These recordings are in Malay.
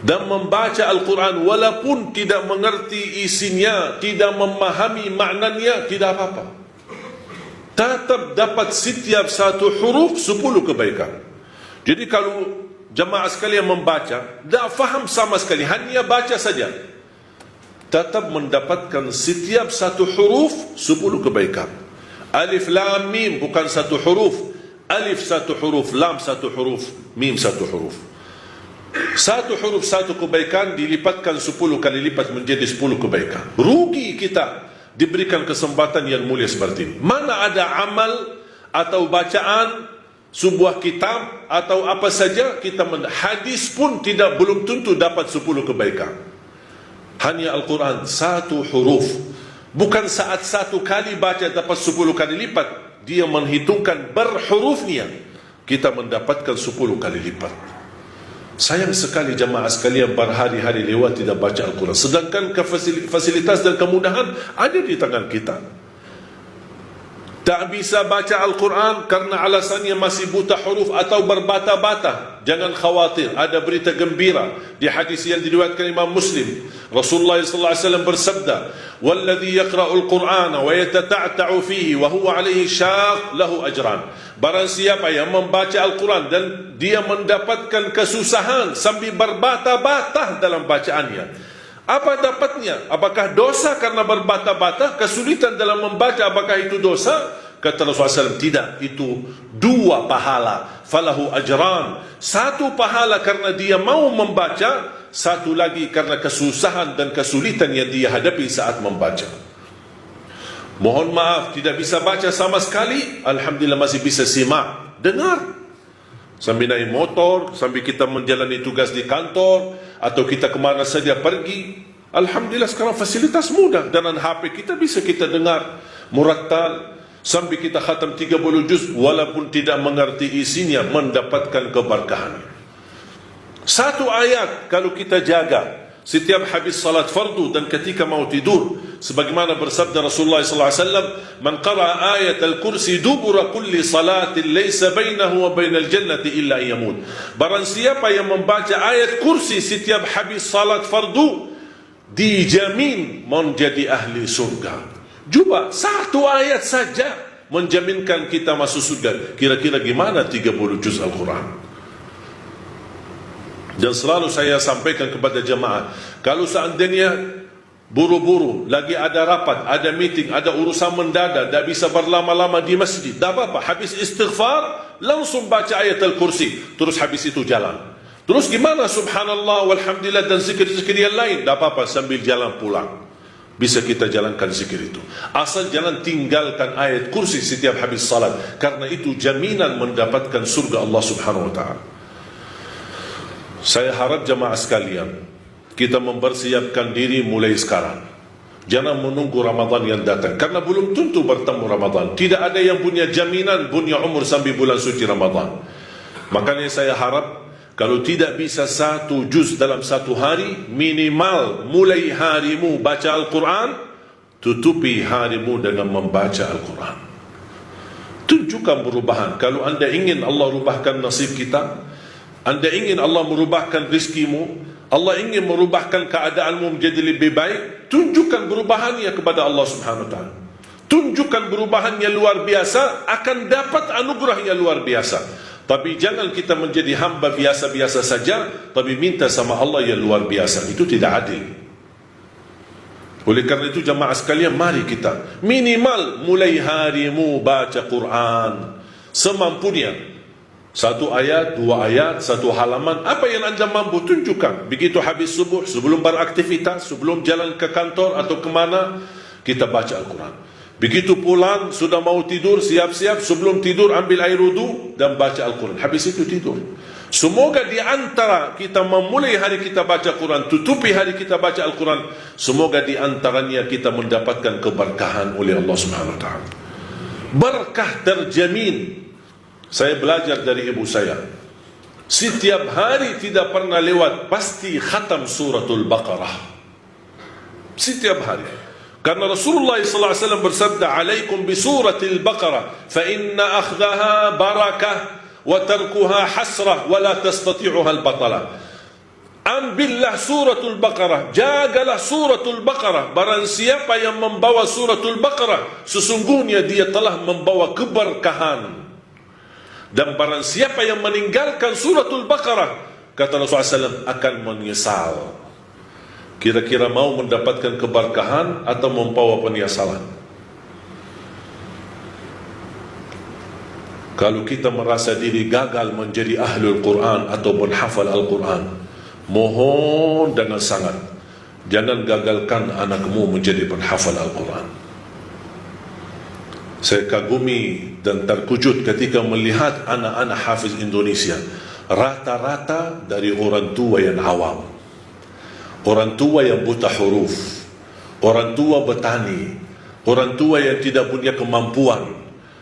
dan membaca Al-Quran walaupun tidak mengerti isinya, tidak memahami maknanya, tidak apa-apa. Tetap dapat setiap satu huruf 10 kebaikan. Jadi kalau jemaah sekalian membaca, tak faham sama sekali, hanya baca saja, tetap mendapatkan setiap satu huruf 10 kebaikan. Alif lam mim bukan satu huruf, alif satu huruf, lam satu huruf, mim satu huruf. Satu huruf satu kebaikan dilipatkan 10 kali lipat menjadi 10 kebaikan. Rugi kita diberikan kesempatan yang mulia seperti ini. Mana ada amal atau bacaan sebuah kitab atau apa saja kita hadis pun belum tentu dapat 10 kebaikan. Hanya Al-Quran satu huruf, bukan saat satu kali baca dapat 10 kali lipat, dia menghitungkan berhurufnya, kita mendapatkan 10 kali lipat. Sayang sekali jemaah sekalian berhari-hari lewat tidak baca Al-Quran, sedangkan fasilitas dan kemudahan ada di tangan kita. Tak bisa baca Al-Quran karena alasannya masih buta huruf atau berbata-bata. Jangan khawatir, ada berita gembira di hadis yang diriwayatkan Imam Muslim. Rasulullah SAW bersabda, "Walladhi yaqra'ul Qur'ana wa yatata'ta'u fihi wa huwa 'alaihi syaq lahu ajran." Barang siapa yang membaca Al-Quran dan dia mendapatkan kesusahan sambil berbata-bata dalam bacaannya, apa dapatnya? Apakah dosa karena berbata-bata? Kesulitan dalam membaca, apakah itu dosa? Kata Rasulullah SAW, tidak, itu 2 pahala. Falahu ajran. 1 pahala karena dia mau membaca, 1 lagi karena kesusahan dan kesulitan yang dia hadapi saat membaca. Mohon maaf, tidak bisa baca sama sekali, alhamdulillah masih bisa simak, dengar. Sambil naik motor, sambil kita menjalani tugas di kantor, atau kita kemana saja pergi, alhamdulillah sekarang fasilitas mudah. Dengan HP kita bisa kita dengar murattal, sambil kita khatam 30 juz, walaupun tidak mengerti isinya, mendapatkan keberkahan. 1 ayat kalau kita jaga setiap habis salat fardu dan ketika mau tidur, sebagaimana bersabda Rasulullah SAW, "Man qara'a ayat al-kursi dubura kulli salatin laysa bainahu wa bainal jannati illa yamut." Barang siapa yang membaca ayat kursi setiap habis salat fardu, dijamin menjadi ahli surga. Cuba 1 ayat saja menjaminkan kita masuk surga. Kira-kira gimana 30 juz Al-Quran? Dan selalu saya sampaikan kepada jemaah, kalau seandainya buru-buru, lagi ada rapat, ada meeting, ada urusan mendadak, tak bisa berlama-lama di masjid, tak apa-apa, habis istighfar langsung baca ayat Al-Kursi, terus habis itu jalan. Terus gimana subhanallah walhamdulillah dan zikir-zikir yang lain, tak apa-apa, sambil jalan pulang bisa kita jalankan zikir itu. Asal jangan tinggalkan ayat kursi setiap habis salat, karena itu jaminan mendapatkan surga Allah Subhanahu wa ta'ala. Saya harap jemaah sekalian, kita mempersiapkan diri mulai sekarang. Jangan menunggu Ramadan yang datang, karena belum tentu bertemu Ramadan. Tidak ada yang punya jaminan punya umur sampai bulan suci Ramadan. Makanya saya harap, kalau tidak bisa 1 juz dalam 1 hari, minimal mulai harimu baca Al-Quran, tutupi harimu dengan membaca Al-Quran. Tunjukkan perubahan. Kalau anda ingin Allah rubahkan nasib kita, anda ingin Allah merubahkan rizkimu, Allah ingin merubahkan keadaanmu menjadi lebih baik, tunjukkan perubahannya kepada Allah Subhanahu wa ta'ala. Tunjukkan perubahan yang luar biasa, akan dapat anugerah yang luar biasa. Tapi jangan kita menjadi hamba biasa-biasa saja, tapi minta sama Allah yang luar biasa. Itu tidak adil. Oleh karena itu jemaah sekalian, mari kita minimal mulai harimu baca Quran semampunya. 1 ayat, 2 ayat, 1 halaman, apa yang anda mampu tunjukkan. Begitu habis subuh, sebelum beraktivitas, sebelum jalan ke kantor atau kemana, kita baca Al-Quran. Begitu pulang, sudah mau tidur, siap-siap, sebelum tidur ambil air wudu dan baca Al-Quran. Habis itu tidur. Semoga di antara kita memulai hari kita baca Quran, tutupi hari kita baca Al-Quran, semoga di antaranya kita mendapatkan keberkahan oleh Allah Subhanahu wa ta'ala. Berkah terjamin. Saya belajar dari ibu saya, setiap hari tidak pernah lewat pasti khatam suratul Baqarah. Setiap hari. Karena Rasulullah SAW bersabda, "Alaikum bi suratil Baqarah, fa inna akhdaha barakah wa tarkuha hasrah wa la tastati'uha al-batalah." ambillah suratul Baqarah, jagalah suratul Baqarah. Barang siapa yang membawa suratul Baqarah, sesungguhnya dia telah membawa keberkahan. Dan barang siapa yang meninggalkan suratul Baqarah, kata Rasulullah SAW, akan menyesal. Kira-kira mau mendapatkan keberkahan atau membawa penyesalan? Kalau kita merasa diri gagal menjadi ahlul Quran atau penghafal Al-Quran, mohon dengan sangat, jangan gagalkan anakmu menjadi penghafal Al-Quran. Saya kagumi dan terkejut ketika melihat anak-anak hafiz Indonesia, rata-rata dari orang tua yang awam, orang tua yang buta huruf, orang tua petani, orang tua yang tidak punya kemampuan.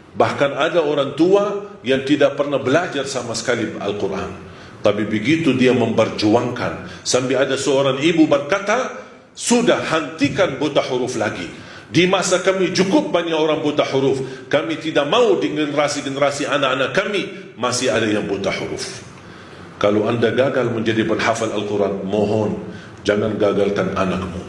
Bahkan ada orang tua yang tidak pernah belajar sama sekali Al-Quran, tapi begitu dia memperjuangkan, sampai ada seorang ibu berkata, sudah, hentikan buta huruf lagi. Di masa kami cukup banyak orang buta huruf, kami tidak mau di generasi-generasi anak-anak kami masih ada yang buta huruf. Kalau anda gagal menjadi penghafal Al-Quran, mohon jangan gagalkan anakmu.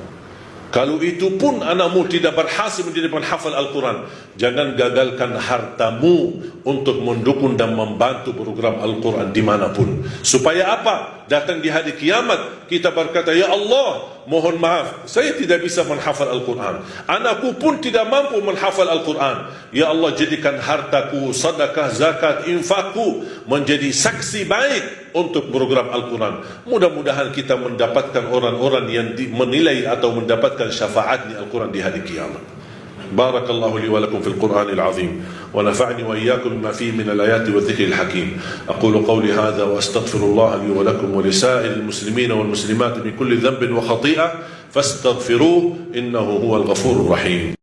Kalau itu pun anakmu tidak berhasil menjadi penghafal Al-Quran, jangan gagalkan hartamu untuk mendukung dan membantu program Al-Quran dimanapun. Supaya apa? Datang di hari kiamat, kita berkata, ya Allah, mohon maaf, saya tidak bisa menghafal Al-Quran, anakku pun tidak mampu menghafal Al-Quran. Ya Allah, jadikan hartaku, sedekah, zakat, infakku menjadi saksi baik untuk program Al-Quran. Mudah-mudahan kita mendapatkan orang-orang yang menilai atau mendapatkan syafaat di Al-Quran di hari kiamat. Barakallahu li wa lakum fil Qur'anil azim wa nafa'ni wa iyyakum bima fihi min al-ayati wa dhikril hakim. Aqulu qawli hadha wa astaghfirullah li wa lakum wa li sa'iril muslimina wal muslimat min kulli dhanbin wa khati'ah fastaghfiruhu innahu huwal ghafurur rahim.